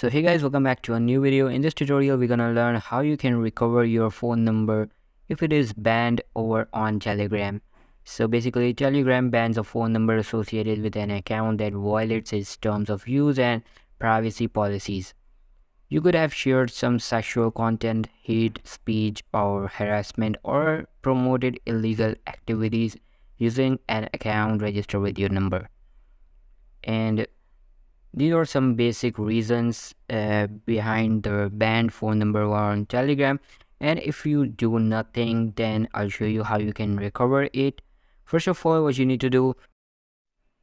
So hey guys, welcome back to a new video. In this tutorial we're gonna learn how you can recover your phone number if it is banned over on Telegram. So basically Telegram bans a phone number associated with an account that violates its terms of use and privacy policies. You could have shared some sexual content, hate speech or harassment, or promoted illegal activities using an account registered with your number. And these are some basic reasons behind the banned phone number on Telegram. And if you do nothing, then I'll show you how you can recover it. First of all, what you need to do,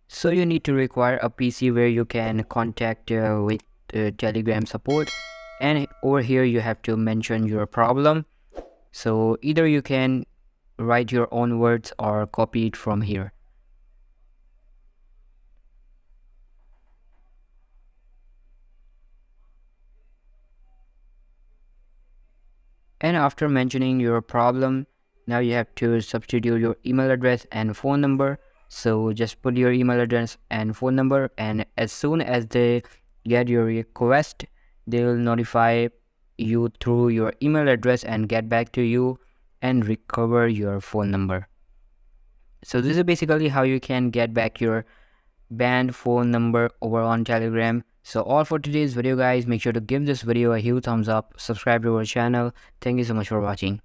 so you need to require a PC where you can contact with Telegram support. And over here you have to mention your problem. So either you can write your own words or copy it from here. And after mentioning your problem, now you have to substitute your email address and phone number. So just put your email address and phone number, and as soon as they get your request, they will notify you through your email address and get back to you and recover your phone number. So this is basically how you can get back your banned phone number over on Telegram. So all for today's video guys. Make sure to give this video a huge thumbs up, subscribe to our channel. Thank you so much for watching.